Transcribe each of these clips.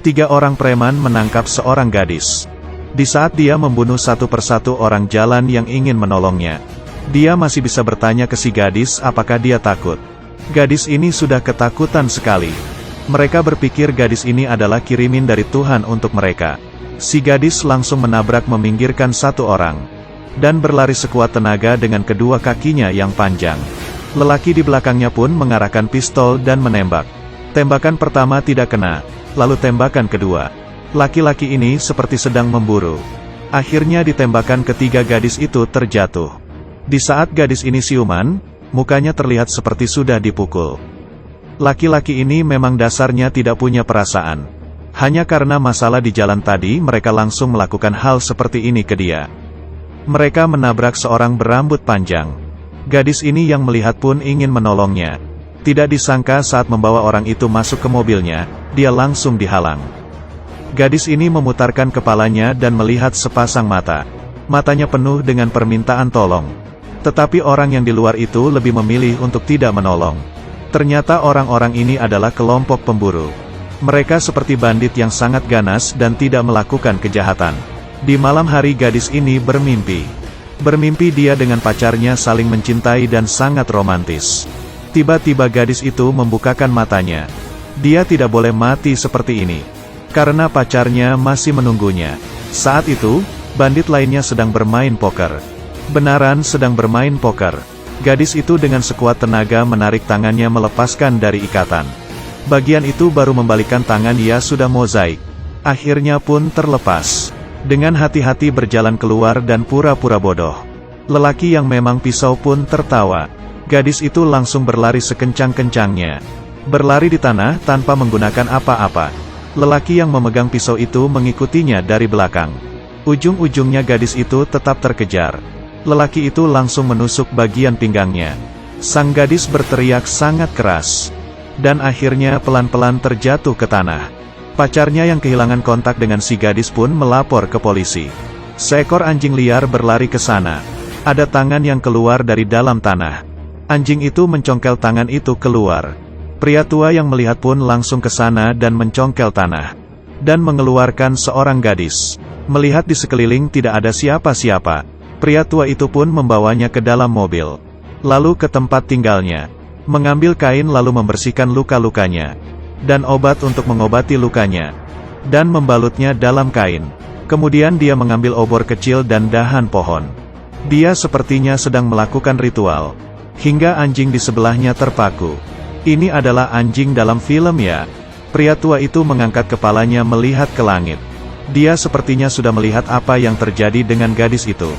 3 orang preman menangkap seorang gadis. Di saat dia membunuh satu persatu orang jalan yang ingin menolongnya, dia masih bisa bertanya ke si gadis apakah dia takut. Gadis ini sudah ketakutan sekali. Mereka berpikir gadis ini adalah kiriman dari Tuhan untuk mereka. Si gadis langsung menabrak meminggirkan satu orang, dan berlari sekuat tenaga dengan kedua kakinya yang panjang. Lelaki di belakangnya pun mengarahkan pistol dan menembak. Tembakan pertama tidak kena, lalu tembakan kedua. Laki-laki ini seperti sedang memburu. Akhirnya ditembakkan ketiga gadis itu terjatuh. Di saat gadis ini siuman, mukanya terlihat seperti sudah dipukul. Laki-laki ini memang dasarnya tidak punya perasaan. Hanya karena masalah di jalan tadi mereka langsung melakukan hal seperti ini ke dia. Mereka menabrak seorang berambut panjang. Gadis ini yang melihat pun ingin menolongnya. Tidak disangka saat membawa orang itu masuk ke mobilnya, dia langsung dihalang. Gadis ini memutarkan kepalanya dan melihat sepasang mata. Matanya penuh dengan permintaan tolong. Tetapi orang yang di luar itu lebih memilih untuk tidak menolong. Ternyata orang-orang ini adalah kelompok pemburu. Mereka seperti bandit yang sangat ganas dan tidak melakukan kejahatan. Di malam hari gadis ini bermimpi. Bermimpi dia dengan pacarnya saling mencintai dan sangat romantis. Tiba-tiba gadis itu membukakan matanya. Dia tidak boleh mati seperti ini, karena pacarnya masih menunggunya. Saat itu, bandit lainnya sedang bermain poker. Benaran sedang bermain poker. Gadis itu dengan sekuat tenaga menarik tangannya melepaskan dari ikatan. Bagian itu baru membalikkan tangan ia sudah mozaik. Akhirnya pun terlepas. Dengan hati-hati berjalan keluar dan pura-pura bodoh. Lelaki yang memang pisau pun tertawa. Gadis itu langsung berlari sekencang-kencangnya. Berlari di tanah tanpa menggunakan apa-apa. Lelaki yang memegang pisau itu mengikutinya dari belakang. Ujung-ujungnya gadis itu tetap terkejar. Lelaki itu langsung menusuk bagian pinggangnya. Sang gadis berteriak sangat keras. Dan akhirnya pelan-pelan terjatuh ke tanah. Pacarnya yang kehilangan kontak dengan si gadis pun melapor ke polisi. Seekor anjing liar berlari ke sana. Ada tangan yang keluar dari dalam tanah. Anjing itu mencongkel tangan itu keluar. Pria tua yang melihat pun langsung ke sana dan mencongkel tanah. Dan mengeluarkan seorang gadis. Melihat di sekeliling tidak ada siapa-siapa, pria tua itu pun membawanya ke dalam mobil. Lalu ke tempat tinggalnya. Mengambil kain lalu membersihkan luka-lukanya. Dan obat untuk mengobati lukanya. Dan membalutnya dalam kain. Kemudian dia mengambil obor kecil dan dahan pohon. Dia sepertinya sedang melakukan ritual. Hingga anjing di sebelahnya terpaku. Ini adalah anjing dalam film ya? Pria tua itu mengangkat kepalanya melihat ke langit. Dia sepertinya sudah melihat apa yang terjadi dengan gadis itu.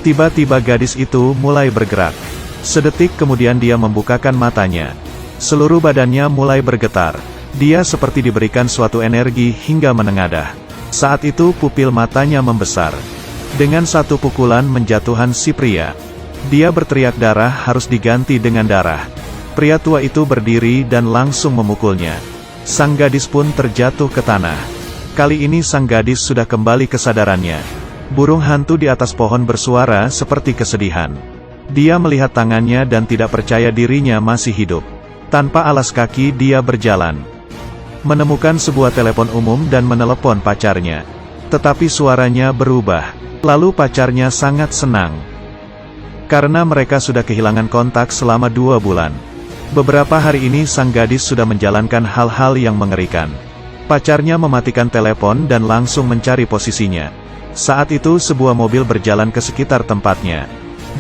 Tiba-tiba gadis itu mulai bergerak. Sedetik kemudian dia membukakan matanya. Seluruh badannya mulai bergetar. Dia seperti diberikan suatu energi hingga menengadah. Saat itu pupil matanya membesar. Dengan satu pukulan menjatuhkan si pria. Dia berteriak darah harus diganti dengan darah. Pria tua itu berdiri dan langsung memukulnya. Sang gadis pun terjatuh ke tanah. Kali ini sang gadis sudah kembali kesadarannya. Burung hantu di atas pohon bersuara seperti kesedihan. Dia melihat tangannya dan tidak percaya dirinya masih hidup. Tanpa alas kaki dia berjalan. Menemukan sebuah telepon umum dan menelepon pacarnya. Tetapi suaranya berubah. Lalu pacarnya sangat senang. Karena mereka sudah kehilangan kontak selama 2 bulan. Beberapa hari ini sang gadis sudah menjalankan hal-hal yang mengerikan. Pacarnya mematikan telepon dan langsung mencari posisinya. Saat itu sebuah mobil berjalan ke sekitar tempatnya.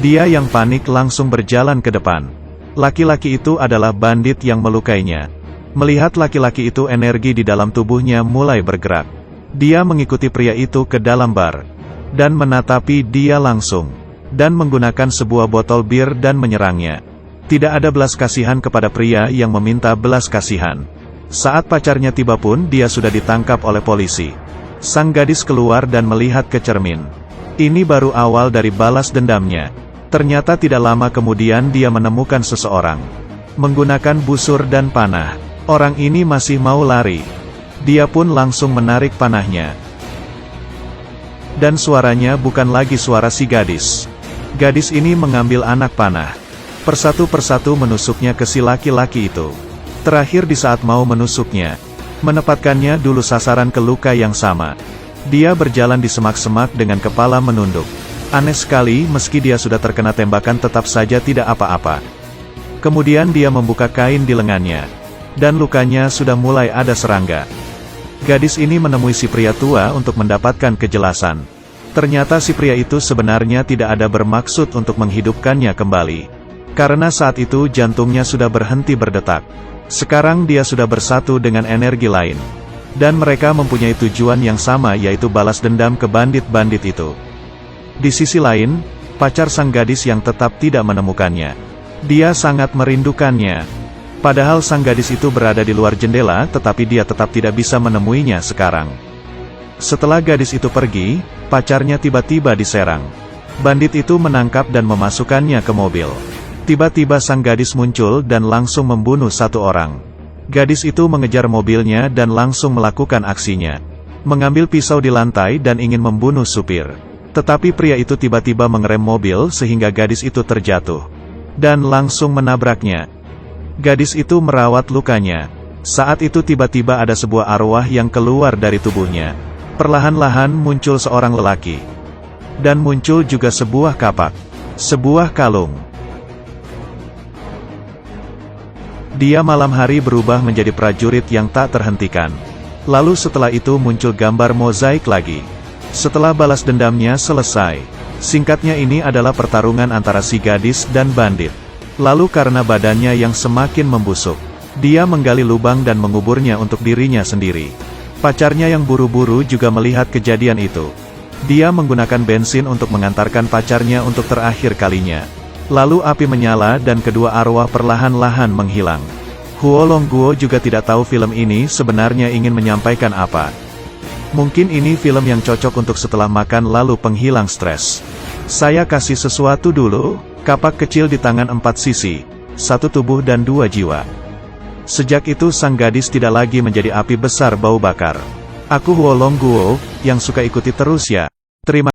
Dia yang panik langsung berjalan ke depan. Laki-laki itu adalah bandit yang melukainya. Melihat laki-laki itu energi di dalam tubuhnya mulai bergerak. Dia mengikuti pria itu ke dalam bar. Dan menatapi dia langsung. Dan menggunakan sebuah botol bir dan menyerangnya. Tidak ada belas kasihan kepada pria yang meminta belas kasihan. Saat pacarnya tiba pun dia sudah ditangkap oleh polisi. Sang gadis keluar dan melihat ke cermin. Ini baru awal dari balas dendamnya. Ternyata tidak lama kemudian dia menemukan seseorang. Menggunakan busur dan panah. Orang ini masih mau lari. Dia pun langsung menarik panahnya. Dan suaranya bukan lagi suara si gadis. Gadis ini mengambil anak panah. Persatu-persatu menusuknya ke si laki-laki itu. Terakhir di saat mau menusuknya, menempatkannya dulu sasaran ke luka yang sama. Dia berjalan di semak-semak dengan kepala menunduk. Aneh sekali, meski dia sudah terkena tembakan tetap saja tidak apa-apa. Kemudian dia membuka kain di lengannya. Dan lukanya sudah mulai ada serangga. Gadis ini menemui si pria tua untuk mendapatkan kejelasan. Ternyata si pria itu sebenarnya tidak ada bermaksud untuk menghidupkannya kembali. Karena saat itu jantungnya sudah berhenti berdetak. Sekarang dia sudah bersatu dengan energi lain. Dan mereka mempunyai tujuan yang sama, yaitu balas dendam ke bandit-bandit itu. Di sisi lain, pacar sang gadis yang tetap tidak menemukannya. Dia sangat merindukannya. Padahal sang gadis itu berada di luar jendela, tetapi dia tetap tidak bisa menemuinya sekarang. Setelah gadis itu pergi, pacarnya tiba-tiba diserang. Bandit itu menangkap dan memasukkannya ke mobil. Tiba-tiba sang gadis muncul dan langsung membunuh satu orang. Gadis itu mengejar mobilnya dan langsung melakukan aksinya. Mengambil pisau di lantai dan ingin membunuh supir. Tetapi pria itu tiba-tiba mengerem mobil sehingga gadis itu terjatuh. Dan langsung menabraknya. Gadis itu merawat lukanya. Saat itu tiba-tiba ada sebuah arwah yang keluar dari tubuhnya. Perlahan-lahan muncul seorang lelaki. Dan muncul juga sebuah kapak. Sebuah kalung. Dia malam hari berubah menjadi prajurit yang tak terhentikan. Lalu setelah itu muncul gambar mozaik lagi. Setelah balas dendamnya selesai. Singkatnya ini adalah pertarungan antara si gadis dan bandit. Lalu karena badannya yang semakin membusuk, dia menggali lubang dan menguburnya untuk dirinya sendiri. Pacarnya yang buru-buru juga melihat kejadian itu. Dia menggunakan bensin untuk mengantarkan pacarnya untuk terakhir kalinya. Lalu api menyala dan kedua arwah perlahan-lahan menghilang. Huo Longguo juga tidak tahu film ini sebenarnya ingin menyampaikan apa. Mungkin ini film yang cocok untuk setelah makan lalu penghilang stres. Saya kasih sesuatu dulu, kapak kecil di tangan 4 sisi, 1 tubuh dan 2 jiwa. Sejak itu sang gadis tidak lagi menjadi api besar bau bakar. Aku Huo Longguo, yang suka ikuti terus ya. Terima